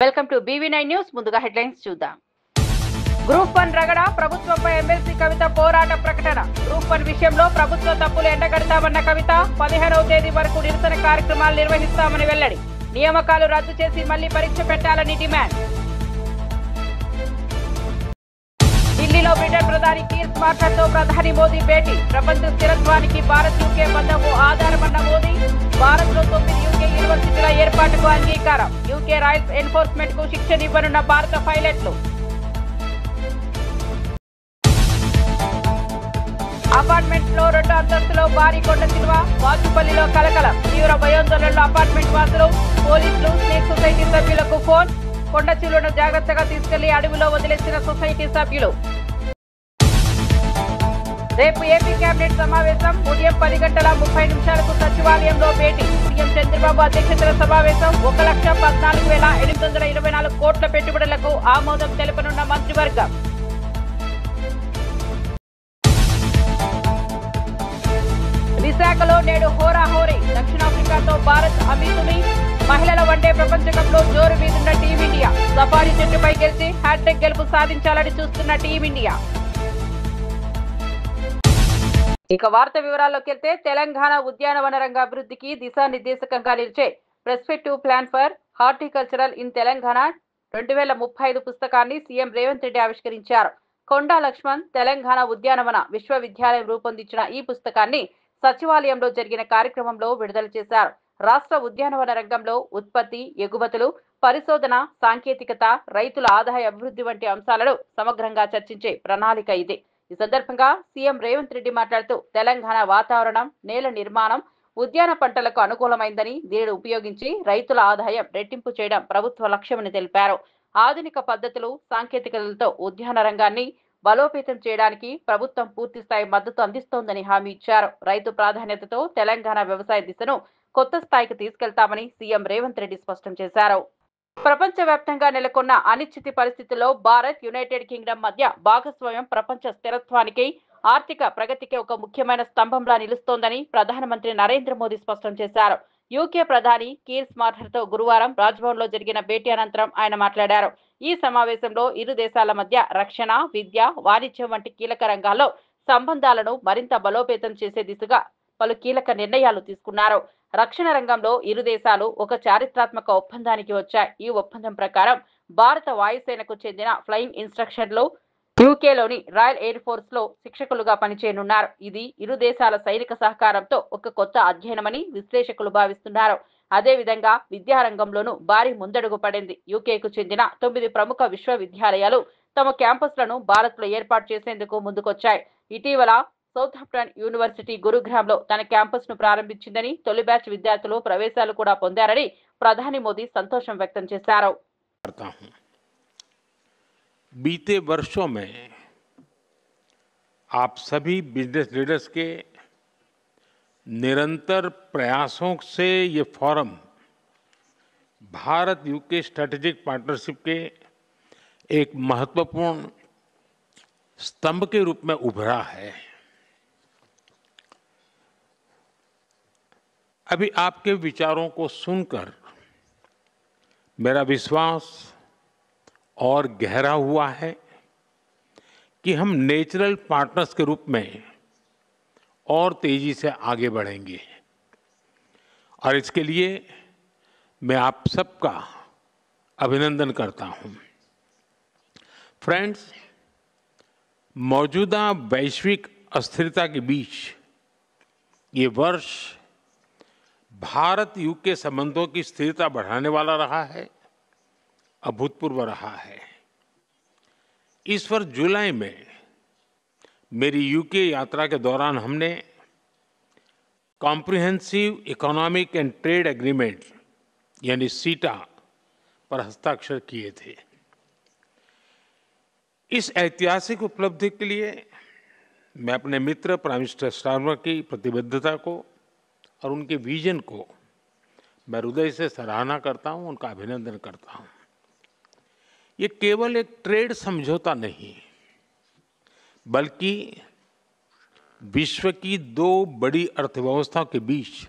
Welcome to BV9 news. ముందుగా headlines చూద్దాం. Group 1 రగడ ప్రభుత్వంపై ఎమ్మెల్సీ కవిత పోరాట ప్రకటన. గ్రూప్ 1 విషయంలో ప్రభుత్వ తప్పులు ఎండగడతామన్న కవిత 15వ తేదీ వరకు నిరసన కార్యక్రమాలు నిర్వహిస్తామని వెల్లడి. నియామకాలు రద్దు చేసి మళ్లీ పరీక్ష పెట్టాలని డిమాండ్. ఢిల్లీలో బ్రిటన్ ప్రధాని కీర్ స్టార్మర్తో ప్రధాని మోదీ భేటీ. ప్రపంచ స్థిరత్వానికి భారత్ యూకే బంధము ఆధారమన్న మోదీ. భారత్ లో 9 యూకే యూనివర్సిటీల ఏర్పాటుకు అంగీకారం. యూకే రాయల్స్ ఎన్ఫోర్స్మెంట్ కు శిక్షనివ్వనున్న భారత పైలట్లు. అపార్ట్మెంట్ లో 2 అంతస్తులో భారీ కొండ చిలువ. వాచుపల్లిలో కలకలం. తీవ్ర భయాందోళనలో అపార్ట్మెంట్ వాసులు. పోలీసులు స్నేక్ సొసైటీ సభ్యులకు ఫోన్. కొండ చిలువను జాగ్రత్తగా తీసుకెళ్లి అడవిలో వదిలేసిన సొసైటీ సభ్యులు. రేపు ఏపీ కేబినెట్ సమావేశం. ఉదయం 10:30 సచివాలయంలో భేటీ. సీఎం చంద్రబాబు అధ్యక్షతన సమావేశం. 1,14,824 కోట్ల పెట్టుబడులకు ఆమోదం తెలపనున్న మంత్రివర్గం. విశాఖలో నేడు హోరాహోరీ. దక్షిణాఫ్రికాతో భారత్ అమీతుమి. మహిళల వన్డే ప్రపంచ కప్ లో జోరు మీదున్న టీమిండియా. సఫారీ జట్టుపై గెలిచి హ్యాట్రిక్ గెలుపు సాధించాలని చూస్తున్న టీమిండియా. ఇక వార్త వివరాల్లోకి వెళ్తే తెలంగాణ ఉద్యానవన రంగ అభివృద్ధికి దిశానిర్దేశకంగా నిలిచే perspective plan for horticultural in Telangana 2035 పుస్తకాన్ని సీఎం రేవంత్ రెడ్డి ఆవిష్కరించారు. కొండా లక్ష్మణ్ తెలంగాణ ఉద్యానవన విశ్వవిద్యాలయం రూపొందించిన ఈ పుస్తకాన్ని సచివాలయంలో జరిగిన కార్యక్రమంలో విడుదల చేశారు. రాష్ట్ర ఉద్యానవన రంగంలో ఉత్పత్తి, ఎగుమతులు, పరిశోధన, సాంకేతికత, రైతుల ఆదాయ అభివృద్ధి వంటి అంశాలను సమగ్రంగా చర్చించే ప్రణాళిక ఇది. ఈ సందర్భంగా సీఎం రేవంత్ రెడ్డి మాట్లాడుతూ తెలంగాణ వాతావరణం, నేల నిర్మాణం ఉద్యాన పంటలకు అనుకూలమైందని, దీనిని ఉపయోగించి రైతుల ఆదాయం రెట్టింపు చేయడం ప్రభుత్వ లక్ష్యమని తెలిపారు. ఆధునిక పద్ధతులు, సాంకేతికతలతో ఉద్యాన రంగాన్ని బలోపేతం చేయడానికి ప్రభుత్వం పూర్తిస్థాయి మద్దతు అందిస్తోందని హామీ ఇచ్చారు. రైతు ప్రాధాన్యతతో తెలంగాణ వ్యవసాయ దిశను కొత్త స్థాయికి తీసుకెళ్తామని సీఎం రేవంత్ రెడ్డి స్పష్టం చేశారు. ప్రపంచవ్యాప్తంగా నెలకొన్న అనిశ్చిత పరిస్థితుల్లో భారత్, యునైటెడ్ కింగ్డమ్ మధ్య భాగస్వామ్యం ప్రపంచ స్థిరత్వానికి, ఆర్థిక ప్రగతికి ఒక ముఖ్యమైన స్తంభంలా నిలుస్తోందని ప్రధానమంత్రి నరేంద్ర మోదీ స్పష్టం చేశారు. యూకే ప్రధాని కీర్ స్టార్మర్తో గురువారం రాజ్భవన్ లో జరిగిన భేటీ అనంతరం ఆయన మాట్లాడారు. ఈ సమావేశంలో ఇరు దేశాల మధ్య రక్షణ, విద్య, వాణిజ్యం వంటి కీలక రంగాల్లో సంబంధాలను మరింత బలోపేతం చేసే దిశగా పలు కీలక నిర్ణయాలు తీసుకున్నారు. రక్షణ రంగంలో ఇరు దేశాలు ఒక చారిత్రాత్మక ఒప్పందానికి వచ్చాయి. ఈ ఒప్పందం ప్రకారం భారత వాయుసేనకు చెందిన ఫ్లయింగ్ ఇన్స్ట్రక్షన్లు యూకేలోని రాయల్ ఎయిర్ ఫోర్స్ లో శిక్షకులుగా పనిచేయనున్నారు. ఇది ఇరు దేశాల సైనిక సహకారంతో ఒక కొత్త అధ్యయనమని విశ్లేషకులు భావిస్తున్నారు. అదేవిధంగా విద్యారంగంలోనూ భారీ ముందడుగు పడింది. యూకేకు చెందిన 9 ప్రముఖ విశ్వవిద్యాలయాలు తమ క్యాంపస్లను భారత్ లో ఏర్పాటు చేసేందుకు ముందుకొచ్చాయి. ఇటీవల సౌతాంప్టన్ యూనివర్సిటీ గురుగ్రామ్లో తన క్యాంపస్ ను ప్రారంభించిందని, తొలి బ్యాచ్ విద్యార్థులు ప్రవేశాలు కూడా పొందారని ప్రధాని మోదీ సంతోషం వ్యక్తం చేశారు. बीते वर्षों में आप सभी बिजनेस लीडर्स के निरंतर प्रयासों से ये forum Bharat UK strategic partnership के एक महत्वपूर्ण स्तंभ के रूप में उभरा है। अभी आपके विचारों को सुनकर मेरा विश्वास और गहरा हुआ है कि हम नेचुरल पार्टनर्स के रूप में और तेजी से आगे बढ़ेंगे और इसके लिए मैं आप सबका अभिनंदन करता हूं। फ्रेंड्स, मौजूदा वैश्विक अस्थिरता के बीच ये वर्ष भारत यूके संबंधों की स्थिरता बढ़ाने वाला रहा है, अभूतपूर्व रहा है। इस वर्ष जुलाई में मेरी यूके यात्रा के दौरान हमने comprehensive economic and trade agreement यानी सीटा पर हस्ताक्षर किए थे। इस ऐतिहासिक उपलब्धि के लिए मैं अपने मित्र प्राइम मिनिस्टर स्टार्मर की प्रतिबद्धता को और उनके विजन को मैं हृदय से सराहना करता हूं, उनका अभिनंदन करता हूं। ये केवल एक ट्रेड समझौता नहीं बल्कि विश्व की 2 बड़ी अर्थव्यवस्थाओं के बीच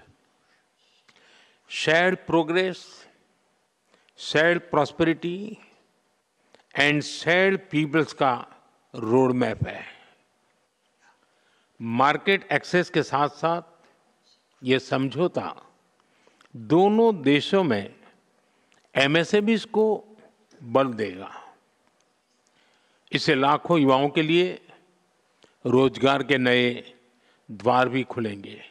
shared progress, shared prosperity and shared peoples का रोड मैप है। मार्केट एक्सेस के साथ साथ ये समझौता दोनों देशों में एमएसएमईज को बल देगा। इससे लाखों युवाओं के लिए रोजगार के नए द्वार भी खुलेंगे।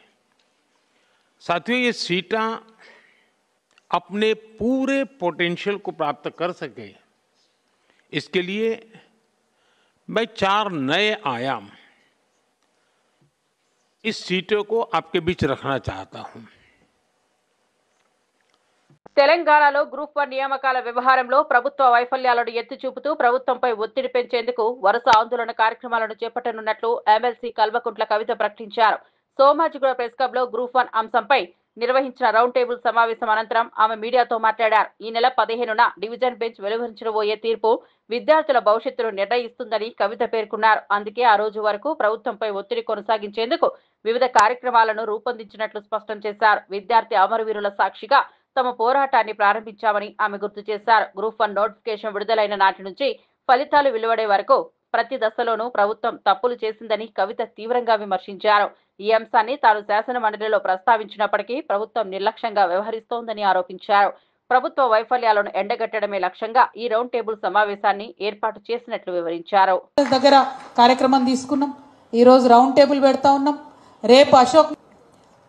साथियों, ये सीटा अपने पूरे पोटेंशियल को प्राप्त कर सके, इसके लिए मैं 4 नए आयाम इस सीटों को आपके बीच रखना चाहता हूं। తెలంగాణలో గ్రూప్ 1 నియామకాల వ్యవహారంలో ప్రభుత్వ వైఫల్యాలను ఎత్తి చూపుతూ ప్రభుత్వంపై ఒత్తిడి పెంచేందుకు వరుస ఆందోళన కార్యక్రమాలను చేపట్టనున్నట్లు ఎమ్మెల్సీ కల్వకుంట్ల కవిత ప్రకటించారు. సోమాజిగూడ ప్రెస్ క్లబ్ లో గ్రూప్ 1 అంశంపై నిర్వహించిన రౌండ్ టేబుల్ సమావేశం అనంతరం ఆమె మీడియాతో మాట్లాడారు. ఈ నెల 15న డివిజన్ బెంచ్ వెలువరించబోయే తీర్పు విద్యార్థుల భవిష్యత్తును నిర్ణయిస్తుందని కవిత పేర్కొన్నారు. అందుకే ఆ రోజు వరకు ప్రభుత్వంపై ఒత్తిడి కొనసాగించేందుకు వివిధ కార్యక్రమాలను రూపొందించినట్లు స్పష్టం చేశారు. విద్యార్థి అమరవీరుల సాక్షిగా తమ పోరాటాన్ని ప్రారంభించామని ఆమె గుర్తు చేశారు. గ్రూప్ 1 నోటిఫికేషన్ విడుదలైన నాటి నుంచి ఫలితాలు వెలువడే వరకు ప్రతి దశలోనూ ప్రభుత్వం తప్పులు చేసిందని కవిత తీవ్రంగా విమర్శించారు. ఈ అంశాన్ని తాను శాసన మండలిలో ప్రస్తావించినప్పటికీ ప్రభుత్వం నిర్లక్ష్యంగా వ్యవహరిస్తోందని ఆరోపించారు. ప్రభుత్వ వైఫల్యాలను ఎండగట్టడమే లక్ష్యంగా ఈ రౌండ్ టేబుల్ సమావేశాన్ని ఏర్పాటు చేసినట్లు వివరించారు. దగ్గర కార్యక్రమం తీసుకున్నాం. ఈ రోజు రౌండ్ టేబుల్ పెడతా ఉన్నాం. రేపు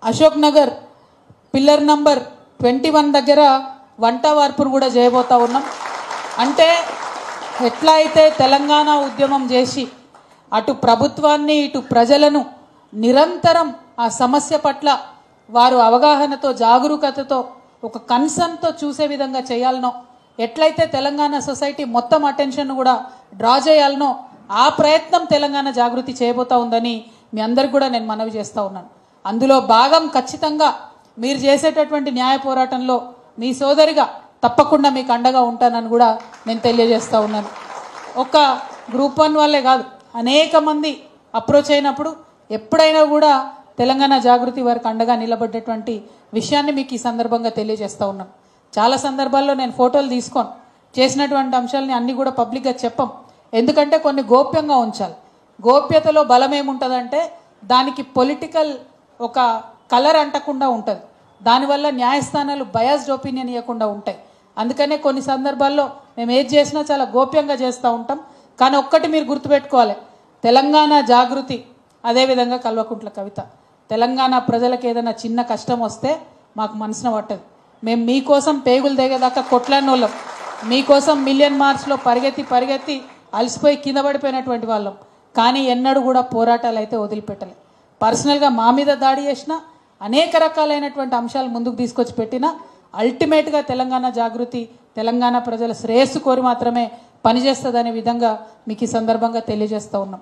అశోక్ నగర్ పిల్లర్ నంబర్ 21 దగ్గర వంట వార్పును కూడా చేయబోతా ఉన్నాం. అంటే ఎట్లా అయితే తెలంగాణ ఉద్యమం చేసి అటు ప్రభుత్వాన్ని ఇటు ప్రజలను నిరంతరం ఆ సమస్య పట్ల వారు అవగాహనతో జాగరూకతతో ఒక కన్సర్న్తో చూసే విధంగా చేయాలనో, ఎట్లయితే తెలంగాణ సొసైటీ మొత్తం అటెన్షన్ కూడా డ్రా చేయాలనో ఆ ప్రయత్నం తెలంగాణ జాగృతి చేయబోతా ఉందని మీ అందరికి కూడా నేను మనవి చేస్తూ ఉన్నాను. అందులో భాగం ఖచ్చితంగా మీరు చేసేటటువంటి న్యాయ పోరాటంలో మీ సోదరిగా తప్పకుండా మీకు అండగా ఉంటానని కూడా నేను తెలియజేస్తూ ఉన్నాను. ఒక గ్రూప్ 1 వాళ్ళే కాదు, అనేక మంది అప్రోచ్ అయినప్పుడు ఎప్పుడైనా కూడా తెలంగాణ జాగృతి వారికి అండగా నిలబడ్డటువంటి విషయాన్ని మీకు ఈ సందర్భంగా తెలియజేస్తూ ఉన్నాను. చాలా సందర్భాల్లో నేను ఫోటోలు తీసుకొని చేసినటువంటి అంశాలని అన్నీ కూడా పబ్లిక్గా చెప్పం. ఎందుకంటే కొన్ని గోప్యంగా ఉంచాలి. గోప్యతలో బలం ఏముంటుందంటే దానికి పొలిటికల్ ఒక కలర్ అంటకుండా ఉంటుంది. దానివల్ల న్యాయస్థానాలు బయాస్డ్ ఒపీనియన్ ఇవ్వకుండా ఉంటాయి. అందుకనే కొన్ని సందర్భాల్లో మేము ఏది చేసినా చాలా గోప్యంగా చేస్తూ ఉంటాం. కానీ ఒక్కటి మీరు గుర్తుపెట్టుకోవాలి, తెలంగాణ జాగృతి అదేవిధంగా కల్వకుంట్ల కవిత తెలంగాణ ప్రజలకు ఏదైనా చిన్న కష్టం వస్తే మాకు మనసున పట్టదు. మేము మీకోసం పేగులు దిగేదాకా కొట్లాడిన వాళ్ళం. మీకోసం మిలియన్ మార్చ్లో పరిగెత్తి అలసిపోయి కింద పడిపోయినటువంటి వాళ్ళం. కానీ ఎన్నడూ కూడా పోరాటాలు అయితే వదిలిపెట్టలే. పర్సనల్గా మా మీద దాడి చేసిన అనేక రకాలైనటువంటి అంశాలు ముందుకు తీసుకొచ్చి పెట్టినా అల్టిమేట్గా తెలంగాణ జాగృతి తెలంగాణ ప్రజల శ్రేయస్సు కోరి మాత్రమే పనిచేస్తుందనే విధంగా మీకు ఈ సందర్భంగా తెలియజేస్తూ ఉన్నాం.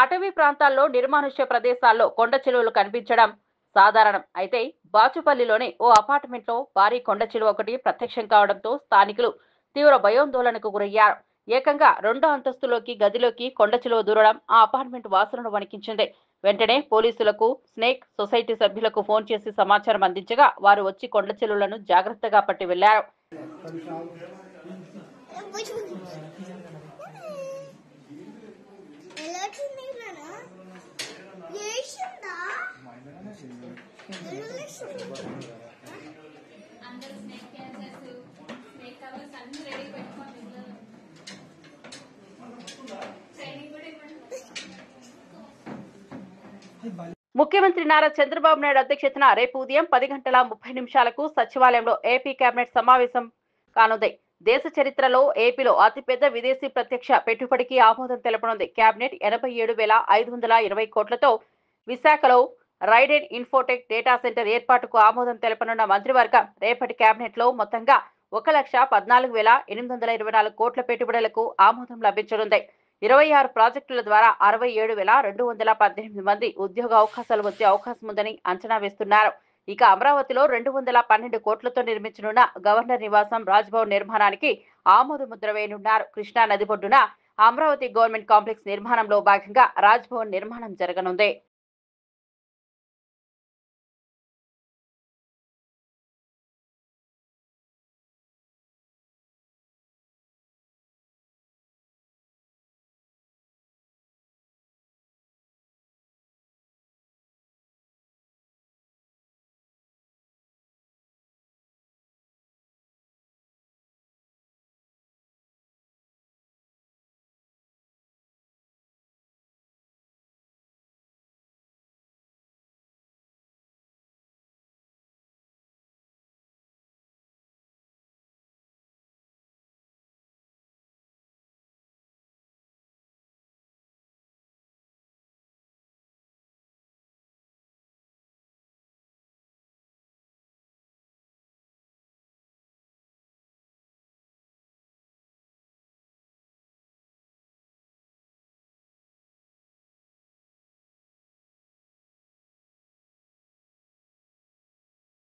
అటవీ ప్రాంతాల్లో నిర్మానుష్య ప్రదేశాల్లో కొండ చిలువలు కనిపించడం సాధారణం. అయితే బాచుపల్లిలోని ఓ అపార్ట్మెంట్లో భారీ కొండ చిలువ ఒకటి ప్రత్యక్షం కావడంతో స్థానికులు తీవ్ర భయాందోళనకు గురయ్యారు. ఏకంగా 2వ అంతస్తులోకి గదిలోకి కొండ చిలువ దూరడం ఆ అపార్ట్మెంట్ వాసులను వణికించింది. వెంటనే పోలీసులకు స్నేక్ సొసైటీ సభ్యులకు ఫోన్ చేసి సమాచారం అందించగా వారు వచ్చి కొండ చిలువలను జాగ్రత్తగా పట్టి వెళ్లారు. ముఖ్యమంత్రి నారా చంద్రబాబు నాయుడు అధ్యక్షతన రేపు ఉదయం 10:30 సచివాలయంలో ఏపీ కేబినెట్ సమావేశం కానుంది. దేశ చరిత్రలో ఏపీలో అతిపెద్ద విదేశీ ప్రత్యక్ష పెట్టుబడికి ఆమోదం తెలపనుంది. కేబినెట్ 87,520 కోట్లతో విశాఖలో రైడెన్ ఇన్ఫోటెక్ డేటా సెంటర్ ఏర్పాటుకు ఆమోదం తెలపనున్న మంత్రివర్గం రేపటి కేబినెట్ లో మొత్తంగా 1,14,824 కోట్ల పెట్టుబడులకు ఆమోదం లభించనుంది. 26 ప్రాజెక్టుల ద్వారా 67,218 మంది ఉద్యోగ అవకాశాలు వచ్చే అవకాశం ఉందని అంచనా వేస్తున్నారు. ఇక అమరావతిలో 212 కోట్లతో నిర్మించనున్న గవర్నర్ నివాసం రాజ్భవన్ నిర్మాణానికి ఆమోద ముద్ర వేయనున్నారు. కృష్ణా నది ఒడ్డున అమరావతి గవర్నమెంట్ కాంప్లెక్స్ నిర్మాణంలో భాగంగా రాజ్భవన్ నిర్మాణం జరగనుంది.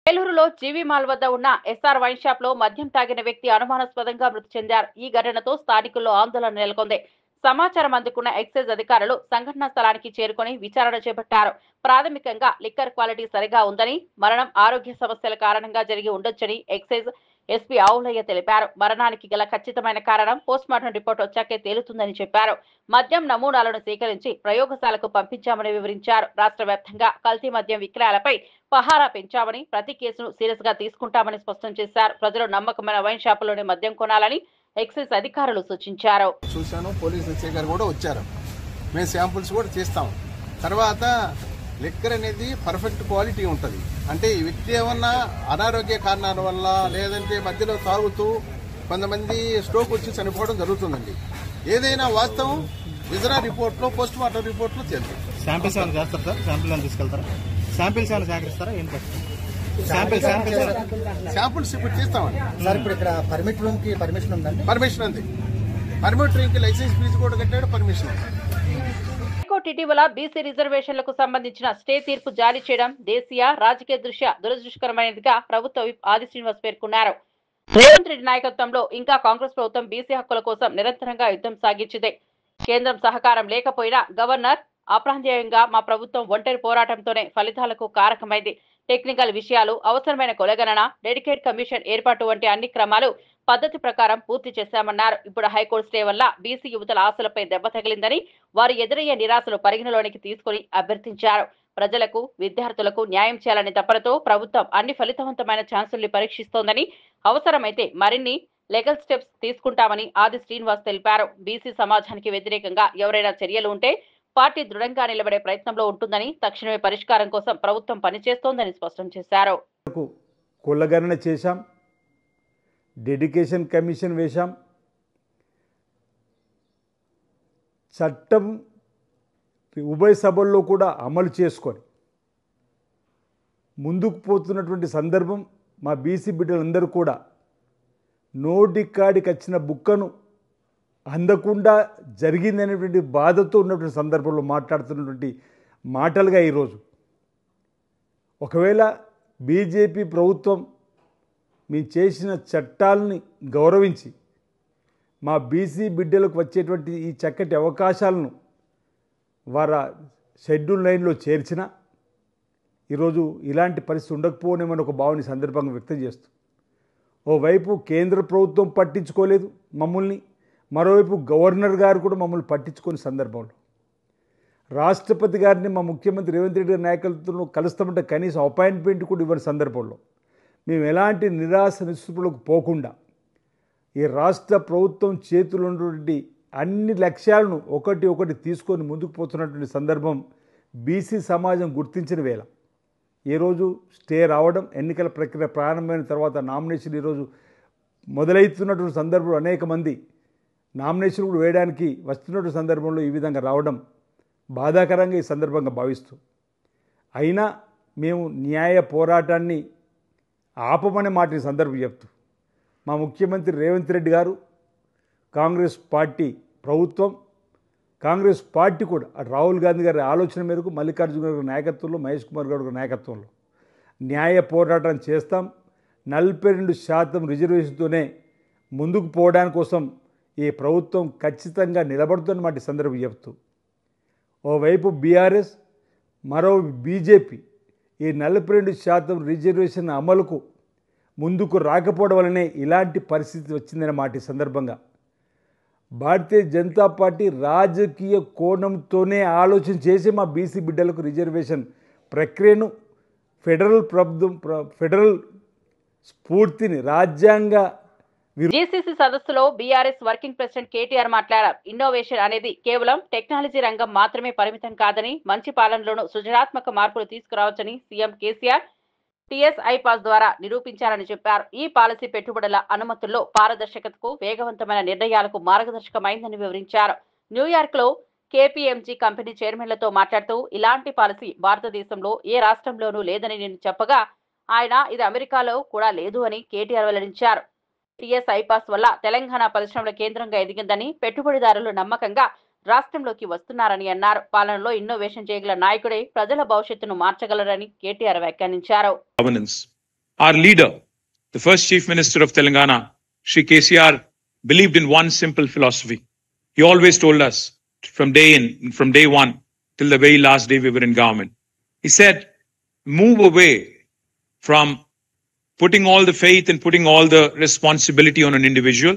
ఏలూరులో జీవి మాల్ వద్ద ఉన్న ఎస్ఆర్ వైన్ షాప్ లో మద్యం తాగిన వ్యక్తి అనుమానాస్పదంగా మృతి చెందారు. ఈ ఘటనతో స్థానికుల్లో ఆందోళన నెలకొంది. సమాచారం అందుకున్న ఎక్సైజ్ అధికారులు సంఘటనా స్థలానికి చేరుకుని విచారణ చేపట్టారు. ప్రాథమికంగా లిక్కర్ క్వాలిటీ సరిగా ఉందని, మరణం ఆరోగ్య సమస్యల కారణంగా జరిగి ఉండొచ్చని ఎక్సైజ్ ఎస్పీ ఆవులయ్య తెలిపారు. మరణానికి గల ఖచ్చితమైన కారణం పోస్ట్మార్టం రిపోర్ట్ వచ్చాకే తేలుతుందని చెప్పారు. మద్యం నమూనాలను సేకరించి ప్రయోగశాలకు పంపించామని వివరించారు. రాష్ట్ర వ్యాప్తంగా కల్తీ మద్యం విక్రయాలపై పహారా పెంచామని, ప్రతి కేసును సీరియస్ గా తీసుకుంటామని స్పష్టం చేశారు. ప్రజలు నమ్మకమైన వైన్ షాపులోనే మద్యం కొనాలని ఎక్సైజ్ అధికారులు సూచించారు. చూశాను, పోలీస్ ఎస్ఐ గారు కూడా వచ్చారు. మేము శాంపుల్స్ కూడా చేస్తాం. తర్వాత లిక్కర్ అనేది పర్ఫెక్ట్ క్వాలిటీ ఉంటుంది. అంటే ఈ వ్యక్తి ఏమన్నా అనారోగ్య కారణాల వల్ల లేదంటే మధ్యలో తాగుతూ కొంతమంది స్ట్రోక్ వచ్చి చనిపోవడం జరుగుతుందండి. ఏదైనా వాస్తవం విజరా రిపోర్ట్లో పోస్ట్ మార్టం రిపోర్ట్లో తెలుస్తుంది. శాంపిల్స్ ఏమైనా చేస్తారు సార్? శాంపిల్ ఏమైనా తీసుకెళ్తారా? శాంపిల్స్ ఏమైనా సేకరిస్తారా? ఏం శాంపిల్స్ ఇప్పుడు తీస్తామండి సార్. ఇప్పుడు ఇక్కడ పర్మిట్ రూమ్ కి పర్మిషన్ ఉందండి? పర్మిషన్ ఉంది. పర్మిట్ రూమ్ కి లైసెన్స్ ఫీజు కూడా కట్టాడు, పర్మిషన్. హైకోర్టు ఇటీవల బీసీ రిజర్వేషన్లకు సంబంధించిన స్టే తీర్పు జారీ చేయడం దేశీయ రాజకీయ దృష్ట్యా దురదృష్టకరమైనదిగా ప్రభుత్వ విప్ ఆది శ్రీనివాస్ పేర్కొన్నారు. రేవంత్ రెడ్డి నాయకత్వంలో ఇంకా కాంగ్రెస్ ప్రభుత్వం బీసీ హక్కుల కోసం నిరంతరంగా యుద్ధం సాగించింది. కేంద్రం సహకారం లేకపోయినా గవర్నర్ అప్రాంతీయంగా మా ప్రభుత్వం ఒంటరి పోరాటంతోనే ఫలితాలకు కారకమైంది. టెక్నికల్ విషయాలు, అవసరమైన కొలగణన, డెడికేట్ కమిషన్ ఏర్పాటు వంటి అన్ని క్రమాలు పద్ధతి ప్రకారం పూర్తి చేశామన్నారు. ఇప్పుడు హైకోర్టు స్టే వల్ల బీసీ యువతల ఆశలపై దెబ్బ తగిలిందని, వారు ఎదురయ్యే నిరాశలు పరిగణలోనికి తీసుకుని అభ్యర్థించారు. ప్రజలకు, విద్యార్థులకు న్యాయం చేయాలనే తపనతో ప్రభుత్వం అన్ని ఫలితవంతమైన ఛాన్సుల్ని పరీక్షిస్తోందని, అవసరమైతే మరిన్ని లీగల్ స్టెప్స్ తీసుకుంటామని ఆది శ్రీనివాస్ తెలిపారు. బీసీ సమాజానికి వ్యతిరేకంగా ఎవరైనా చర్యలు ఉంటే పార్టీ దృఢంగా నిలబడే ప్రయత్నంలో ఉంటుందని, తక్షణమే పరిష్కారం కోసం ప్రభుత్వం పనిచేస్తోందని స్పష్టం చేశారు. కులగణన చేశాం, డెడికేషన్ కమిషన్ వేశాం, చట్టం ఉభయ సభల్లో కూడా అమలు చేసుకొని ముందుకు పోతున్నటువంటి సందర్భం మా బీసీ బిడ్డలందరూ కూడా నోటికాడికి వచ్చిన బుక్కను అందకుండా జరిగిందనేటువంటి బాధతో ఉన్నటువంటి సందర్భంలో మాట్లాడుతున్నటువంటి మాటలుగా ఈరోజు ఒకవేళ బీజేపీ ప్రభుత్వం మేము చేసిన చట్టాలని గౌరవించి మా బీసీ బిడ్డలకు వచ్చేటువంటి ఈ చక్కటి అవకాశాలను వారి షెడ్యూల్ లైన్లో చేర్చిన ఈరోజు ఇలాంటి పరిస్థితి ఉండకపోనేమని ఒక భావన సందర్భంగా వ్యక్తం చేస్తూ, ఓవైపు కేంద్ర ప్రభుత్వం పట్టించుకోలేదు మమ్మల్ని, మరోవైపు గవర్నర్ గారు కూడా మమ్మల్ని పట్టించుకునే సందర్భంలో రాష్ట్రపతి గారిని మా ముఖ్యమంత్రి రేవంత్ రెడ్డి గారి నాయకత్వంలో కలుస్తామంటే కనీసం అపాయింట్మెంట్ కూడా ఇవ్వని సందర్భంలో మేము ఎలాంటి నిరాశ నిస్పృహలకు పోకుండా ఈ రాష్ట్ర ప్రభుత్వం చేతుల్లో ఉన్నటువంటి అన్ని లక్ష్యాలను ఒకటి తీసుకొని ముందుకు పోతున్నటువంటి సందర్భం బీసీ సమాజం గుర్తించిన వేళ ఈరోజు స్టే రావడం, ఎన్నికల ప్రక్రియ ప్రారంభమైన తర్వాత నామినేషన్ ఈరోజు మొదలవుతున్నటువంటి సందర్భంలో అనేక మంది నామినేషన్ కూడా వేయడానికి వస్తున్నటువంటి సందర్భంలో ఈ విధంగా రావడం బాధాకరంగా ఈ సందర్భంగా భావిస్తూ, అయినా మేము న్యాయ పోరాటాన్ని ఆపమనే మాటని సందర్భం చెప్తూ మా ముఖ్యమంత్రి రేవంత్ రెడ్డి గారు, కాంగ్రెస్ పార్టీ ప్రభుత్వం, కాంగ్రెస్ పార్టీ కూడా రాహుల్ గాంధీ గారి ఆలోచన మేరకు మల్లికార్జున గారి నాయకత్వంలో, మహేష్ కుమార్ గౌడ్ గారి నాయకత్వంలో న్యాయ పోరాటం చేస్తాం. 42% రిజర్వేషన్తోనే ముందుకు పోవడానికి కోసం ఈ ప్రభుత్వం ఖచ్చితంగా నిలబడుతున్నమాట సందర్భం చెప్తూ, ఓవైపు బీఆర్ఎస్, మరో బీజేపీ ఈ 42% రిజర్వేషన్ అమలుకు ముందుకు రాకపోవడం వల్లనే ఇలాంటి పరిస్థితి వచ్చిందనే మాట సందర్భంగా భారతీయ జనతా పార్టీ రాజకీయ కోణంతోనే ఆలోచన చేసి మా బీసీ బిడ్డలకు రిజర్వేషన్ ప్రక్రియను ఫెడరల్ స్ఫూర్తిని రాజ్యాంగ జీసీసీ సదస్సులో బీఆర్ఎస్ వర్కింగ్ ప్రెసిడెంట్ కేటీఆర్ మాట్లాడారు. ఇన్నోవేషన్ అనేది కేవలం టెక్నాలజీ రంగం మాత్రమే పరిమితం కాదని, మంచి పాలనలోనూ సృజనాత్మక మార్పులు తీసుకురావచ్చని సీఎం కేసీఆర్ టీఎస్ఐ పాస్ ద్వారా నిరూపించారని చెప్పారు. ఈ పాలసీ పెట్టుబడుల అనుమతుల్లో పారదర్శకతకు, వేగవంతమైన నిర్ణయాలకు మార్గదర్శకమైందని వివరించారు. న్యూయార్క్ లో కేపీఎంజీ కంపెనీ చైర్మన్లతో మాట్లాడుతూ, ఇలాంటి పాలసీ భారతదేశంలో ఏ రాష్ట్రంలోనూ లేదని నేను చెప్పగా, ఆయన ఇది అమెరికాలో కూడా లేదు అని కేటీఆర్ వెల్లడించారు. టీఎస్ఐ పాస్ వల్ల తెలంగాణ పరిశ్రమల కేంద్రంగా ఎదిగిందని, పెట్టుబడిదారులు నమ్మకంగా రాష్ట్రంలోకి వస్తున్నారని అన్నారు. పాలనలో ఇన్నోవేషన్ చేయగల నాయకుడే ప్రజల భవిష్యత్తును మార్చగలరని కేటీఆర్ వ్యాఖ్యానించారు. Governance Our leader, the first Chief Minister of Telangana, Shri KCR, believed in one simple philosophy. He always told us from day one till the very last day we were in government. He said, move away from putting all the faith and putting all the responsibility on an individual.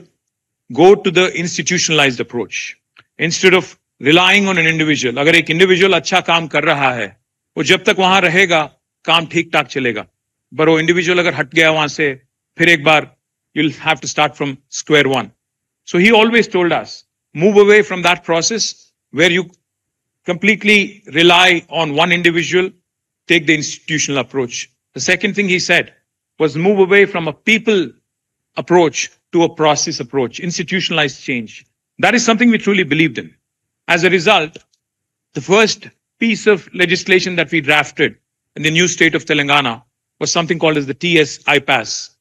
Go to the institutionalized approach. Instead of relying on an individual, अगर एक individual अच्छा काम कर रहा है, वो जब तक वहां रहेगा, काम ठीक ठाक चलेगा. पर वो individual अगर हट गया वहां से, फिर एक बार you'll have to start from square one. So he always told us, move away from that process where you completely rely on one individual, take the institutional approach. The second thing he said was move away from a people approach to a process approach, institutionalized change. That is something we truly believed in. As a result, the first piece of legislation that we drafted in the new state of Telangana was something called as the TS-IPAS.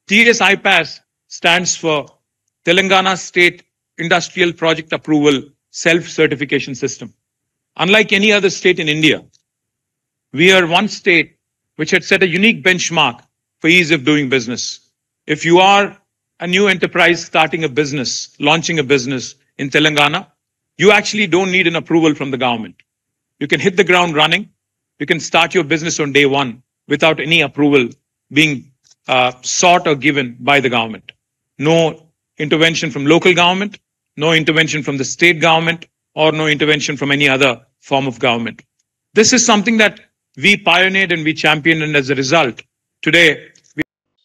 TS-IPAS stands for Telangana State Industrial Project Approval Self-Certification System. Unlike any other state in India, we are one state which had set a unique benchmark for ease of doing business. If you are a new enterprise starting a business, launching a business in Telangana, you actually don't need an approval from the government. You can hit the ground running. You can start your business on day one without any approval being sought or given by the government. No intervention from local government, no intervention from the state government, or no intervention from any other form of government. This is something that we pioneered and we championed, and as a result, today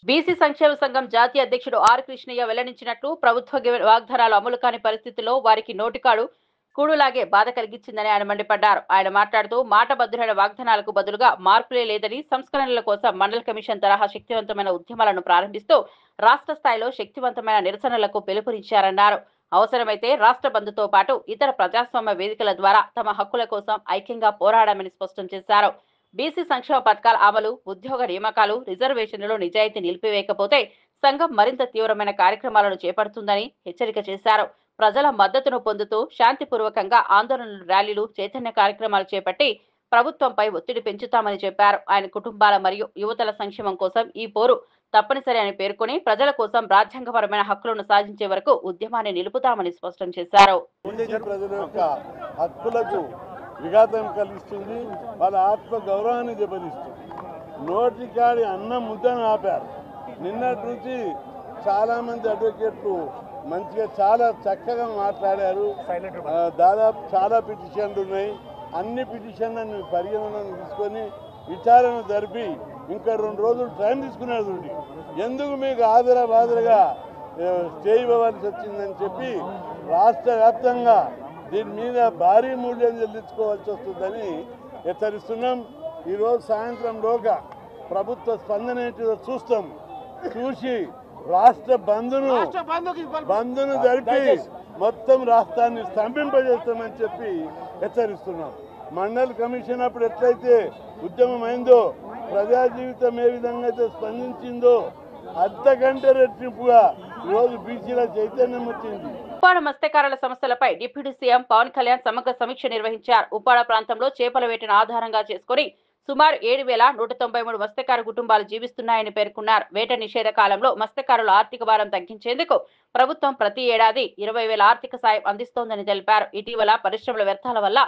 BC సంక్షేమ సంఘం జాతీయ అధ్యక్షుడు are Krishnaiah వెల్లడించినట్లు ప్రభుత్వ వాగ్దానాలు అమలు కాని పరిస్థితుల్లో వారికి నోటికాడు కూడులాగే బాధ కలిగించిందని ఆయన మండిపడ్డారు. ఆయన మాట్లాడుతూ మాటబద్ధులైన వాగ్దానాలకు బదులుగా మార్పులే లేదని సంస్కరణల కోసం మండల కమిషన్ తరహా శక్తివంతమైన ఉద్యమాలను ప్రారంభిస్తూ రాష్ట్ర స్థాయిలో శక్తివంతమైన నిరసనలకు పిలుపునిచ్చారన్నారు. అవసరమైతే రాష్ట్ర బంద్తో పాటు ఇతర ప్రజాస్వామ్య వేదికల ద్వారా తమ హక్కుల కోసం ఐక్యంగా పోరాడామని స్పష్టం చేశారు. బీసీ సంక్షేమ పథకాల అమలు, ఉద్యోగ నియామకాలు, రిజర్వేషన్లలో నిజాయితీ నిలిపివేయకపోతే సంఘం మరింత తీవ్రమైన కార్యక్రమాలను చేపడుతుందని హెచ్చరిక చేశారు. ప్రజల మద్దతును పొందుతూ శాంతిపూర్వకంగా ఆందోళనలు, ర్యాలీలు, చైతన్య కార్యక్రమాలు చేపట్టి ప్రభుత్వంపై ఒత్తిడి పెంచుతామని చెప్పారు. ఆయన కుటుంబాల మరియు యువతల సంక్షేమం కోసం ఈ పోరు తప్పనిసరి అని పేర్కొని ప్రజల కోసం రాజ్యాంగపరమైన హక్కులను సాధించే వరకు ఉద్యమాన్ని నిలుపుతామని స్పష్టం చేశారు. విఘాతం కలిగిస్తుంది, వాళ్ళ ఆత్మ గౌరవాన్ని దెబ్బతీస్తుంది. నోటికాడి అన్నం ముద్దను ఆపారు. నిన్నటి నుంచి చాలామంది అడ్వకేట్లు మంచిగా చాలా చక్కగా మాట్లాడారు. దాదాపు చాలా పిటిషన్లు ఉన్నాయి. అన్ని పిటిషన్లను పరిగణనను తీసుకొని విచారణ జరిపి ఇంకా 2 రోజులు టైం తీసుకునేది. ఎందుకు మీకు ఆదరబాదరగా స్టే ఇవ్వవలసి వచ్చిందని చెప్పి రాష్ట్ర వ్యాప్తంగా దీని మీద భారీ మూల్యం చెల్లించుకోవాల్సి వస్తుందని హెచ్చరిస్తున్నాం. ఈరోజు సాయంత్రంలోగా ప్రభుత్వ స్పందన ఏంటిదో చూస్తాం. చూసి రాష్ట్ర బంద్ను జరిపి మొత్తం రాష్ట్రాన్ని స్తంభింపజేస్తామని చెప్పి హెచ్చరిస్తున్నాం. మండల కమిషన్ అప్పుడు ఎట్లయితే ఉద్యమం అయిందో, ప్రజా జీవితం ఏ విధంగా అయితే స్పందించిందో అంతకంటే రెట్టింపుగా ఈరోజు బీసీల చైతన్యం వచ్చింది. ఉప్పాడ మత్స్యకారుల సమస్యలపై డిప్యూటీ సీఎం పవన్ కళ్యాణ్ సమగ్ర సమీక్ష నిర్వహించారు. ఉప్పాడ ప్రాంతంలో చేపల వేటను ఆధారంగా చేసుకుని సుమారు 7,193 మత్స్యకారు కుటుంబాలు జీవిస్తున్నాయని పేర్కొన్నారు. వేట నిషేధ కాలంలో మత్స్యకారుల ఆర్థిక భారం తగ్గించేందుకు ప్రభుత్వం ప్రతి ఏడాది 20,000 ఆర్థిక సాయం అందిస్తోందని తెలిపారు. ఇటీవల పరిశ్రమల వ్యర్థాల వల్ల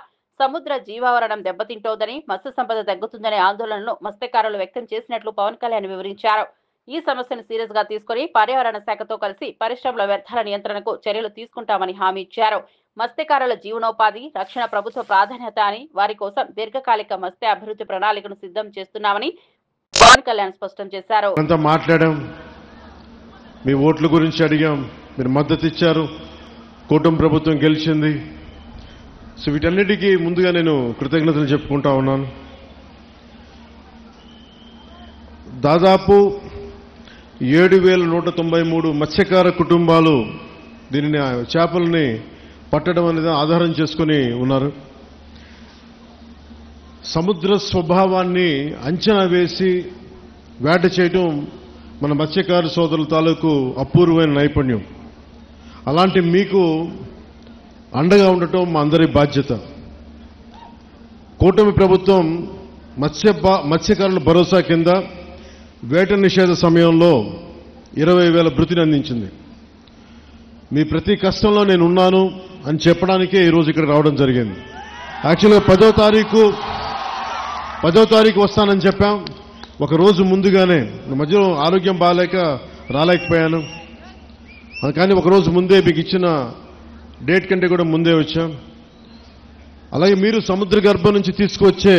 సముద్ర జీవావరణం దెబ్బతింటోందని, మత్స్య సంపద తగ్గుతుందనే ఆందోళనను మత్స్యకారులు వ్యక్తం చేసినట్లు పవన్ కళ్యాణ్ వివరించారు. ఈ సమస్యను సీరియస్ గా తీసుకుని పర్యావరణ శాఖతో కలిసి పరిశ్రమల వ్యర్థాల నియంత్రణకు చర్యలు తీసుకుంటామని హామీ ఇచ్చారు. మత్స్యకారుల జీవనోపాధి రక్షణ ప్రభుత్వ ప్రాధాన్యత అని, వారి కోసం దీర్ఘకాలిక మత్స్య అభివృద్ధి ప్రణాళికను సిద్ధం చేస్తున్నామని పవన్ కళ్యాణ్ స్పష్టం చేశారు. మాట్లాడాం, మీ ఓట్ల గురించి అడిగాం, మీరు మద్దతు ఇచ్చారు, కూటమి ప్రభుత్వం గెలిచింది. సో వీటన్నిటికీ ముందుగా నేను కృతజ్ఞతలు చెప్పుకుంటా ఉన్నాను. దాదాపు 7,193 మత్స్యకార కుటుంబాలు దీనిని చేపలని పట్టడం అనేది ఆధారం చేసుకుని ఉన్నారు. సముద్ర స్వభావాన్ని అంచనా వేసి వేట చేయడం మన మత్స్యకార సోదరుల తాలూకు అపూర్వమైన నైపుణ్యం. అలాంటి మీకు అండగా ఉండటం మా అందరి బాధ్యత. కూటమి ప్రభుత్వం మత్స్యకారుల భరోసా కింద వేట నిషేధ సమయంలో 20,000 భృతిని అందించింది. మీ ప్రతి కష్టంలో నేను ఉన్నాను అని చెప్పడానికే ఈరోజు ఇక్కడ రావడం జరిగింది. యాక్చువల్గా 10వ తారీఖు వస్తానని చెప్పాం. ఒక రోజు ముందుగానే, మధ్యలో ఆరోగ్యం బాగాలేక రాలేకపోయాను, కానీ ఒకరోజు ముందే మీకు ఇచ్చిన డేట్ కంటే కూడా ముందే వచ్చాం. అలాగే మీరు సముద్ర గర్భం నుంచి తీసుకొచ్చే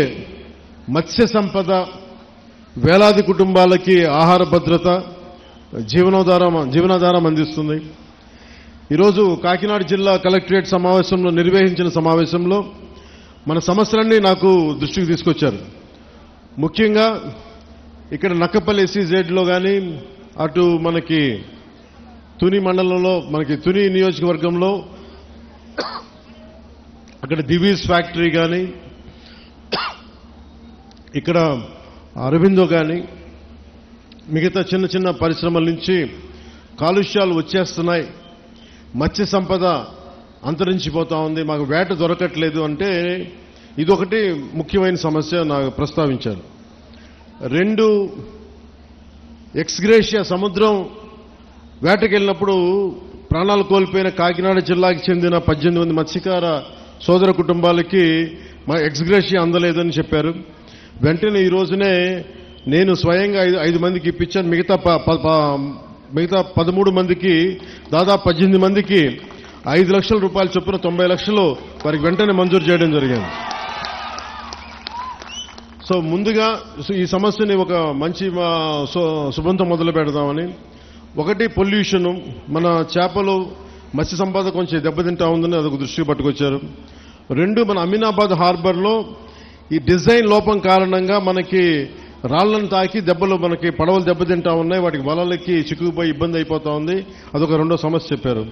మత్స్య సంపద వేలాది కుటుంబాలకి ఆహార భద్రత, జీవనాధారం అందిస్తుంది. ఈరోజు కాకినాడ జిల్లా కలెక్టరేట్ సమావేశంలో నిర్వహించిన సమావేశంలో మన సమస్యలన్నీ నాకు దృష్టికి తీసుకొచ్చారు. ముఖ్యంగా ఇక్కడ నక్కపల్లి SEZలో కానీ, అటు మనకి తుని మండలంలో, మనకి తుని నియోజకవర్గంలో అక్కడ దివీస్ ఫ్యాక్టరీ కానీ, ఇక్కడ అరవిందో కానీ, మిగతా చిన్న చిన్న పరిశ్రమల నుంచి కాలుష్యాలు వచ్చేస్తున్నాయి, మత్స్య సంపద అంతరించిపోతా ఉంది, మాకు వేట దొరకట్లేదు అంటే ఇదొకటి ముఖ్యమైన సమస్య నాకు ప్రస్తావించారు. 2, ఎక్స్గ్రేషియా సముద్రం వేటకెళ్ళినప్పుడు ప్రాణాలు కోల్పోయిన కాకినాడ జిల్లాకి చెందిన 18 మంది మత్స్యకార సోదర కుటుంబాలకి మా ఎక్స్గ్రేషియా అందలేదని చెప్పారు. వెంటనే ఈ రోజునే నేను స్వయంగా 5 మందికి ఇప్పించాను. మిగతా 13 మందికి, దాదాపు 18 మందికి 5 లక్షల రూపాయల చొప్పున 90 లక్షలు వారికి వెంటనే మంజూరు చేయడం జరిగింది. సో ముందుగా ఈ సమస్యని ఒక మంచి శుభంతో మొదలు పెడదామని. ఒకటి, పొల్యూషన్, మన చేపలు మత్స్య సంపద కొంచెం దెబ్బతింటా ఉందని అదొక దృష్టికి పట్టుకొచ్చారు. 2, మన అమీనాబాద్ హార్బర్లో ఈ డిజైన్ లోపం కారణంగా మనకి రాళ్లను తాకి మనకి పడవలు దెబ్బతింటా ఉన్నాయి, వాటికి వలలకి చిక్కుకుపోయి ఇబ్బంది అయిపోతా ఉంది. అదొక 2వ సమస్య చెప్పారు.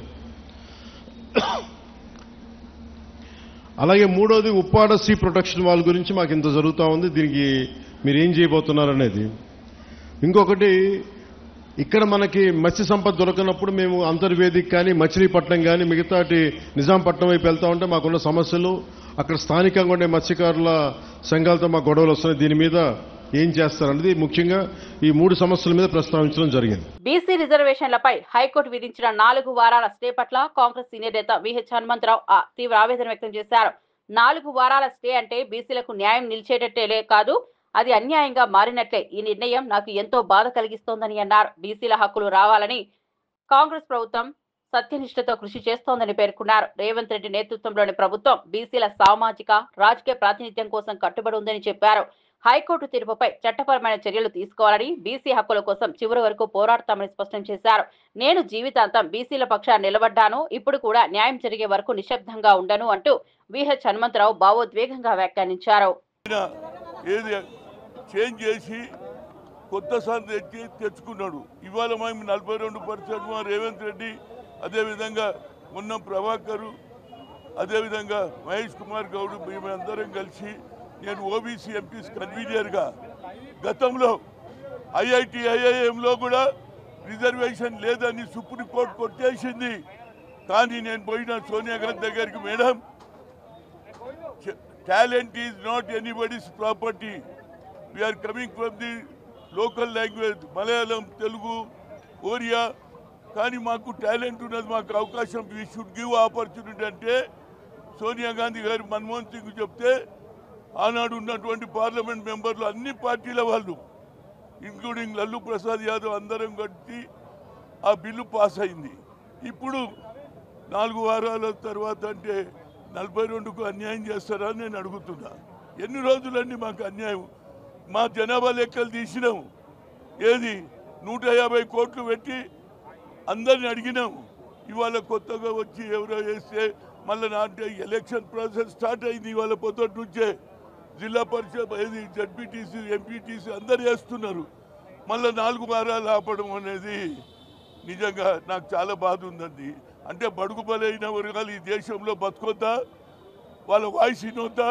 అలాగే 3వది, ఉప్పాడ సీ ప్రొటెక్షన్ వాల్ గురించి మాకు ఇంత జరుగుతూ ఉంది, దీనికి మీరు ఏం చేయబోతున్నారనేది. ఇంకొకటి, ఇక్కడ మనకి మత్స్య సంపద దొరకనప్పుడు మేము అంతర్వేదిక కానీ, మచిలీపట్నం కానీ, మిగతాటి నిజాంపట్నం వైపు వెళ్తా ఉంటే మాకున్న సమస్యలు, అక్కడ స్థానికంగా ఉండే మత్స్యకారుల సంఘాలతో మాకు గొడవలు వస్తున్నాయి, దీని మీద ఏం చేస్తారనేది ముఖ్యంగా ఈ 3 సమస్యల మీద ప్రస్తావించడం జరిగింది. బీసీ రిజర్వేషన్లపై హైకోర్టు విధించిన 4 వారాల స్టే పట్ల కాంగ్రెస్ సీనియర్ నేత విహెచ్ హనుమంతరావు తీవ్ర ఆవేదన వ్యక్తం చేశారు. 4 వారాల స్టే అంటే బీసీలకు న్యాయం నిలిచేటట్టే కాదు, అది అన్యాయంగా మారినట్లే. ఈ నిర్ణయం నాకు ఎంతో బాధ కలిగిస్తోందని అన్నారు. బీసీల హక్కులు రావాలని కాంగ్రెస్ ప్రభుత్వం సత్యనిష్టతో కృషి చేస్తోందని పేర్కొన్నారు. రేవంత్ రెడ్డి నేతృత్వంలోని ప్రభుత్వం బీసీల సామాజిక, రాజకీయ ప్రాతినిధ్యం కోసం కట్టుబడి ఉందని చెప్పారు. హైకోర్టు తీర్పుపై చట్టపరమైన చర్యలు తీసుకోవాలని, బీసీ హక్కుల కోసం చివరి వరకు పోరాడతామని స్పష్టం చేశారు. నేను జీవితాంతం బీసీల పక్షాన్ని నిలబడ్డాను, ఇప్పుడు కూడా న్యాయం జరిగే వరకు నిశ్శబ్దంగా ఉండను అంటూ విహెచ్ హనుమంతరావు భావోద్వేగంగా వ్యాఖ్యానించారు. చేంజ్ చేసి కొత్త సార్ తెచ్చుకున్నాడు. ఇవాళ మేము 42% రేవంత్ రెడ్డి, అదేవిధంగా మొన్న ప్రభాకర్, అదేవిధంగా మహేష్ కుమార్ గౌడ్, మేమందరం కలిసి, నేను ఓబీసీ ఎంపీస్ కన్వీనర్గా గతంలో IIMలో కూడా రిజర్వేషన్ లేదని సుప్రీంకోర్టు కొట్టేసింది. కానీ నేను పోయిన సోనియా గాంధీ దగ్గరికి, madam, talent is not anybody's property, we are coming from the local language, Malayalam, Telugu, Oriya, కానీ మాకు టాలెంట్ ఉన్నది, మాకు అవకాశం, వీ షుడ్ గివ్ ఆపర్చునిటీ అంటే సోనియా గాంధీ గారు మన్మోహన్ సింగ్ చెప్తే ఆనాడు ఉన్నటువంటి పార్లమెంట్ మెంబర్లు అన్ని పార్టీల వాళ్ళు, ఇంక్లూడింగ్ లల్లు ప్రసాద్ యాదవ్, అందరం కలిసి ఆ బిల్లు పాస్ అయింది. ఇప్పుడు 4 వారాల తర్వాత అంటే 42కు అన్యాయం చేస్తారా అని నేను అడుగుతున్నా. ఎన్ని రోజులండి మాకు అన్యాయం? మా జనాభా లెక్కలు తీసినాము, ఏది 150 కోట్లు పెట్టి అందరిని అడిగినాము. ఇవాళ కొత్తగా వచ్చి ఎవరో వేస్తే మళ్ళీ అంటే ఎలక్షన్ ప్రాసెస్ స్టార్ట్ అయింది. ఇవాళ పొద్దుటి నుంచే జిల్లా పరిషత్, ఏది జడ్పీటీసీ, ఎంపీటీసీ అందరు వేస్తున్నారు. మళ్ళీ 4 వారాలు ఆపడం అనేది నిజంగా నాకు చాలా బాధ ఉందండి. అంటే బడుగు బలైన వర్గాలు ఈ దేశంలో బతుకొద్దా, వాళ్ళ వాయిస్ వినొద్దా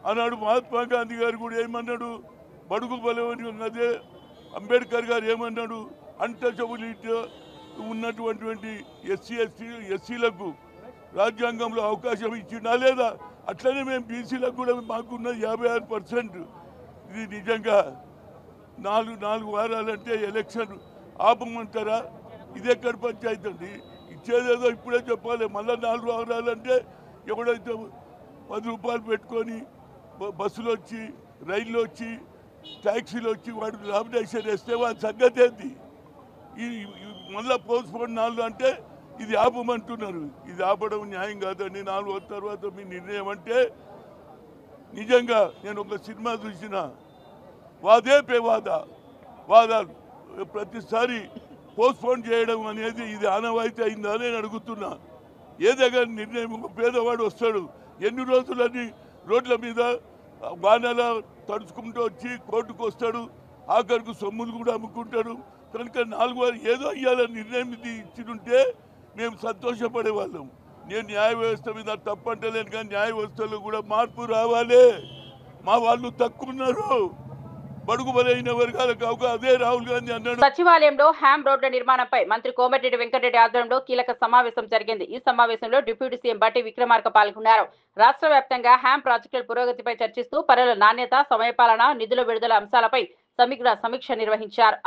అన్నాడు మహాత్మా గాంధీ గారు. కూడా ఏమన్నాడు, బడుగు బలైన, అదే అంబేద్కర్ గారు ఏమన్నాడు, అన్టచబిలిటీ ఉన్నటువంటి ఎస్సీలకు రాజ్యాంగంలో అవకాశం ఇచ్చిందా లేదా? అట్లనే మేము బీసీలకు కూడా మాకున్న 56%. ఇది నిజంగా నాలుగు వారాలంటే ఎలక్షన్ ఆపమంటారా? ఇది ఎక్కడ పంచాయతీ అండి? ఇచ్చేదేదో ఇప్పుడే చెప్పాలి. మళ్ళీ 4 వారాలంటే ఎవడైతే 10 రూపాయలు పెట్టుకొని బస్సులు వచ్చి, రైళ్ళు వచ్చి, ట్యాక్సీలు వచ్చి వాడు నామినేషన్ వేస్తే వాళ్ళ సంగతి ఏంటి? మళ్ళీ పోస్ట్పోన్ 4 అంటే ఇది ఆపమంటున్నారు. ఇది ఆపడం న్యాయం కాదండి. 4 తర్వాత మీ నిర్ణయం అంటే నిజంగా నేను ఒక సినిమా చూసిన వాదే పే వాదాలు ప్రతిసారి పోస్ట్పోన్ చేయడం అనేది ఇది ఆనవాయితీ అయిందా నేను అడుగుతున్నా. ఏదైనా నిర్ణయం ఒక పేదవాడు వస్తాడు, ఎన్ని రోజులని రోడ్ల మీద వానల తడుచుకుంటూ వచ్చి కోర్టుకు వస్తాడు, ఆఖరికి సొమ్ములు కూడా అమ్ముకుంటాడు. కనుక 4 వారు ఏదో ఇవ్వాలని నిర్ణయం ఇది ఇచ్చినుంటే మేము సంతోషపడే వాళ్ళం. నేను న్యాయ వ్యవస్థ మీద తప్పంటలేను, కానీ న్యాయ వ్యవస్థలో కూడా మార్పు రావాలి. మా వాళ్ళు తక్కువ ఉన్నారు, బడుగు బలైన వర్గాలకు అదే రాహుల్ గాంధీ అన్నాడు. సచివాలయంలో హ్యామ్ రోడ్ల నిర్మాణంపై మంత్రి కోమటిరెడ్డి వెంకటరెడ్డి ఆధ్వర్యంలో కీలక సమావేశం జరిగింది. ఈ సమావేశంలో డిప్యూటీ సీఎం బట్టి విక్రమార్క పాల్గొన్నారు. రాష్ట్ర వ్యాప్తంగా హ్యామ్ ప్రాజెక్టుల పురోగతిపై చర్చిస్తూ పనుల నాణ్యత, సమయపాలన, నిధుల విడుదల అంశాలపై సమగ్ర సమీక్ష నిర్వహించారు.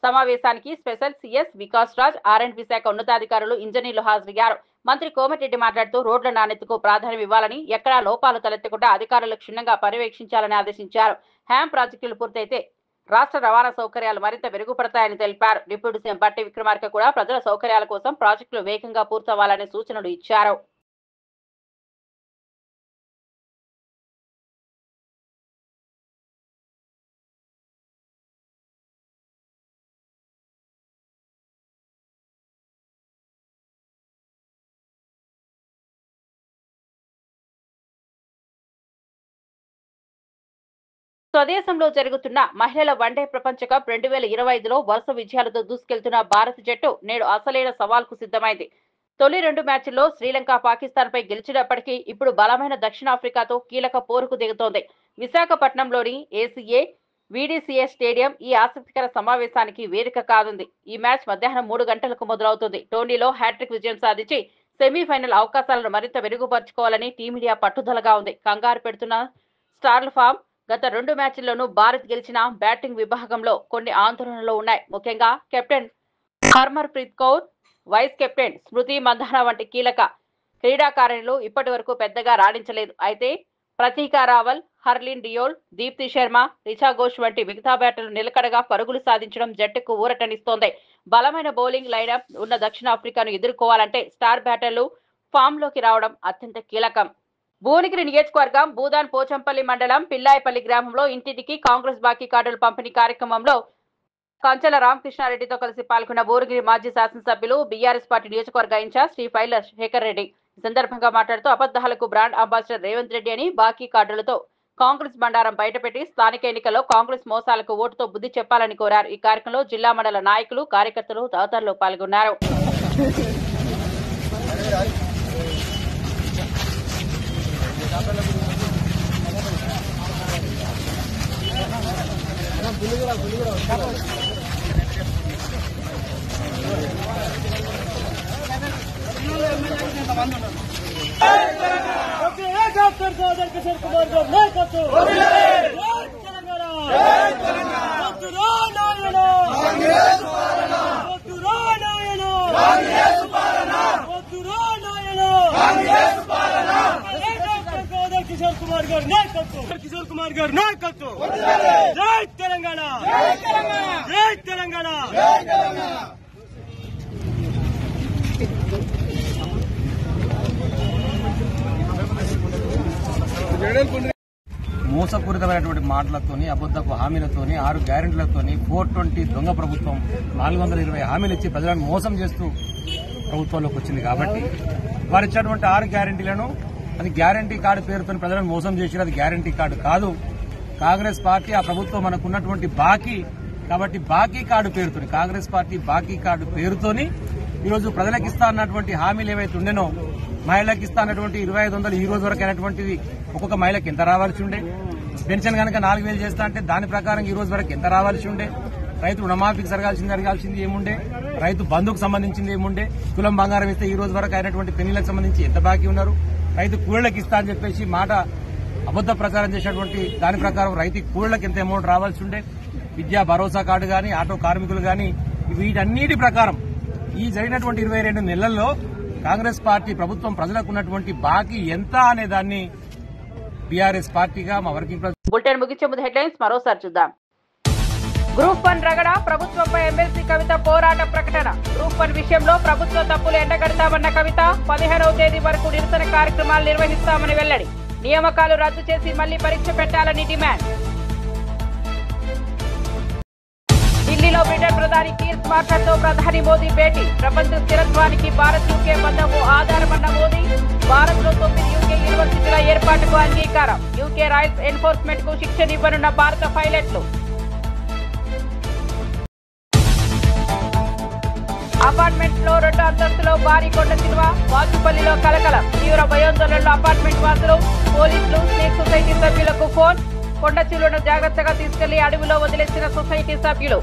సమావేశానికి స్పెషల్ సిఎస్ వికాస్ రాజ్, ఆర్ఎండ్బి శాఖ ఉన్నతాధికారులు, ఇంజనీర్లు హాజరయ్యారు. మంత్రి కోమటిరెడ్డి మాట్లాడుతూ రోడ్ల నాణ్యతకు ప్రాధాన్యం ఇవ్వాలని, ఎక్కడా లోపాలు తలెత్తకుండా అధికారులు క్షుణ్ణంగా పర్యవేక్షించాలని ఆదేశించారు. హ్యామ్ ప్రాజెక్టులు పూర్తయితే రాష్ట్ర రవాణా సౌకర్యాలు మరింత మెరుగుపడతాయని తెలిపారు. డిప్యూటీ సీఎం బట్టి విక్రమార్క కూడా ప్రజల సౌకర్యాల కోసం ప్రాజెక్టులు వేగంగా పూర్తవ్వాలనే సూచనలు ఇచ్చారు. స్వదేశంలో జరుగుతున్న మహిళల వన్డే ప్రపంచ కప్ 2025లో వరుస విజయాలతో దూసుకెళ్తున్న భారత జట్టు నేడు అసలైన సవాల్కు సిద్ధమైంది. తొలి 2 మ్యాచ్ల్లో శ్రీలంక, పాకిస్తాన్పై గెలిచినప్పటికీ ఇప్పుడు బలమైన దక్షిణాఫ్రికాతో కీలక పోరుకు దిగుతోంది. విశాఖపట్నంలోని ఏసీఏ వీడీసీఏ స్టేడియం ఈ ఆసక్తికర సమావేశానికి వేదిక కానుంది. ఈ మ్యాచ్ మధ్యాహ్నం 3 గంటలకు మొదలవుతుంది. టోర్నీలో హ్యాట్రిక్ విజయం సాధించి సెమీఫైనల్ అవకాశాలను మరింత మెరుగుపరుచుకోవాలని టీమిండియా పట్టుదలగా ఉంది. కంగారు పెడుతున్న స్టార్ల ఫామ్ గత 2 మ్యాచ్ల్లోనూ భారత్ గెలిచిన బ్యాటింగ్ విభాగంలో కొన్ని ఆందోళనలు ఉన్నాయి. ముఖ్యంగా captain Harmanpreet Kaur, vice captain Smriti Mandhana వంటి కీలక క్రీడాకారిణులు ఇప్పటి వరకు పెద్దగా రాణించలేదు. అయితే ప్రతీక రావల్, హర్లిన్ డియోల్, దీప్తి శర్మ, రిచా ఘోష్ వంటి మిగతా బ్యాటర్లు నిలకడగా పరుగులు సాధించడం జట్టుకు ఊరటనిస్తోంది. బలమైన బౌలింగ్ లైనప్ ఉన్న దక్షిణాఫ్రికాను ఎదుర్కోవాలంటే స్టార్ బ్యాటర్లు ఫామ్లోకి రావడం అత్యంత కీలకం. భువనగిరి నియోజకవర్గం భూదాన్ పోచంపల్లి మండలం పిల్లాయపల్లి గ్రామంలో ఇంటింటికి కాంగ్రెస్ బాకీ కార్డుల పంపిణీ కార్యక్రమంలో కంచెల రామకృష్ణారెడ్డితో కలిసి పాల్గొన్న భువనగిరి మాజీ శాసనసభ్యులు, బీఆర్ఎస్ పార్టీ నియోజకవర్గ ఇన్ఛార్జ్ శ్రీ ఫైల శేఖర్ రెడ్డి ఈ సందర్భంగా మాట్లాడుతూ అబద్ధాలకు బ్రాండ్ అంబాసిడర్ రేవంత్ రెడ్డి అని, బాకీ కార్డులతో కాంగ్రెస్ బండారం బయటపెట్టి స్థానిక ఎన్నికల్లో కాంగ్రెస్ మోసాలకు ఓటుతో బుద్ధి చెప్పాలని కోరారు. ఈ కార్యక్రమంలో జిల్లా మండల నాయకులు, కార్యకర్తలు తదితరులు పాల్గొన్నారు. కిషోర్ కుమార్ గారు నాయకత్వం. జై తెలంగాణ, జై తెలంగాణ. మోసపూరితమైనటువంటి మాటలతోని, అబద్ధపు హామీలతోని, 6 గ్యారెంటీలతోని 420 దొంగ ప్రభుత్వం 420 హామీలు ఇచ్చి ప్రజలను మోసం చేస్తూ ప్రభుత్వంలోకి వచ్చింది. కాబట్టి వారు ఇచ్చినటువంటి 6 గ్యారెంటీలను అది గ్యారెంటీ కార్డు పేరుతో ప్రజలను మోసం చేసి అది గ్యారెంటీ కార్డు కాదు. కాంగ్రెస్ పార్టీ ఆ ప్రభుత్వం మనకున్నటువంటి బాకీ, కాబట్టి బాకీ కార్డు పేరుతోని, కాంగ్రెస్ పార్టీ బాకీ కార్డు పేరుతోని ఈరోజు ప్రజలకు ఇస్తా అన్నటువంటి హామీలు ఏవైతే ఉండేనో, మహిళలకు ఇస్తా అన్నటువంటి 2500 ఈ రోజు వరకు అయినటువంటిది ఒక్కొక్క మహిళకి ఎంత రావాల్సి ఉండే, పెన్షన్ కనుక 4000 చేస్తా అంటే దాని ప్రకారం ఈ రోజు వరకు ఎంత రావాల్సి ఉండే, రైతు రుణమాఫీకి జరగాల్సింది ఏముండే, రైతు బంధుకు సంబంధించింది ఏముండే, తులం బంగారం ఇస్తే ఈ రోజు వరకు అయినటువంటి పెళ్లిలకు సంబంధించి ఎంత బాకీ ఉన్నారు, రైతు కూలీలకు ఇస్తా అని చెప్పేసి మాట అబద్ధ ప్రచారం చేసినటువంటి దాని ప్రకారం రైతు కూలీలకు ఎంత అమౌంట్ రావాల్సి ఉండే, విద్యా భరోసా కార్డు గాని, ఆటో కార్మికులు గాని, వీటన్నిటి ప్రకారం ఈ జరిగినటువంటి 22 నెలల్లో కాంగ్రెస్ పార్టీ ప్రభుత్వం ప్రజలకు ఉన్నటువంటి బాకీ ఎంత అనే దాన్ని బీఆర్ఎస్ పార్టీగా మా వర్కింగ్ బులెటిన్ ముగించే ముందు హెడ్లైన్స్ మరోసారి చూద్దాం. గ్రూప్ 1 రగడ, ప్రభుత్వంపై ఎమ్మెల్సీ కవిత పోరాట ప్రకటన. గ్రూప్ 1 విషయంలో ప్రభుత్వ తప్పులు ఎండగడతామన్న కవిత 15వ తేదీ వరకు నిరసన కార్యక్రమాలు నిర్వహిస్తామని వెల్లడి. నియామకాలు రద్దు చేసి మళ్లీ పరీక్ష పెట్టాలని డిమాండ్. ఢిల్లీలో బ్రిటన్ ప్రధాని కీర్ స్మార్టర్తో ప్రధాని మోదీ భేటీ. ప్రపంచ స్థిరత్వానికి భారత్ యూకే బంధము ఆధారమన్న మోదీ. భారత్ లో 9 యూకే యూనివర్సిటీల ఏర్పాటుకు అంగీకారం. యూకే రైట్స్ ఎన్ఫోర్స్మెంట్ కు శిక్షనివ్వనున్న భారత పైలట్లు. అపార్ట్మెంట్ లో 2 అంతస్తులో భారీ కొండ చిలువ. వాచుపల్లిలో కలకలం. తీవ్ర భయాందోళనలో అపార్ట్మెంట్ వాసులు. పోలీసులు, స్నేక్ సొసైటీ సభ్యులకు ఫోన్. కొండ చిలువను జాగ్రత్తగా తీసుకెళ్లి అడవిలో వదిలేసిన సొసైటీ సభ్యులు.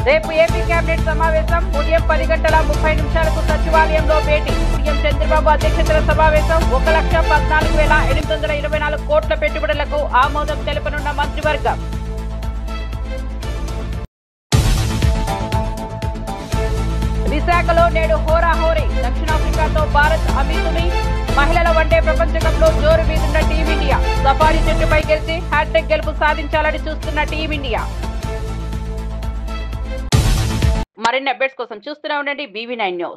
రేపు ఏపీ కేబినెట్ సమావేశం. ఉదయం 10:30 సచివాలయంలో భేటీ. సీఎం చంద్రబాబు అధ్యక్షతన సమావేశం. 1,14,824 కోట్ల పెట్టుబడులకు ఆమోదం తెలుపనున్న మంత్రివర్గం. విశాఖలో నేడు హోరాహోరీ. దక్షిణాఫ్రికాతో భారత్ అమీతుమి. మహిళల వన్డే ప్రపంచ కప్ లో జోరు మీదున్న టీమిండియా. సఫారీ జట్టుపై గెలిచి హ్యాట్రిక్ గెలుపు సాధించాలని చూస్తున్న టీమిండియా. మరిన్ని అప్డేట్స్ కోసం చూస్తూనే ఉండండి BV9 న్యూస్.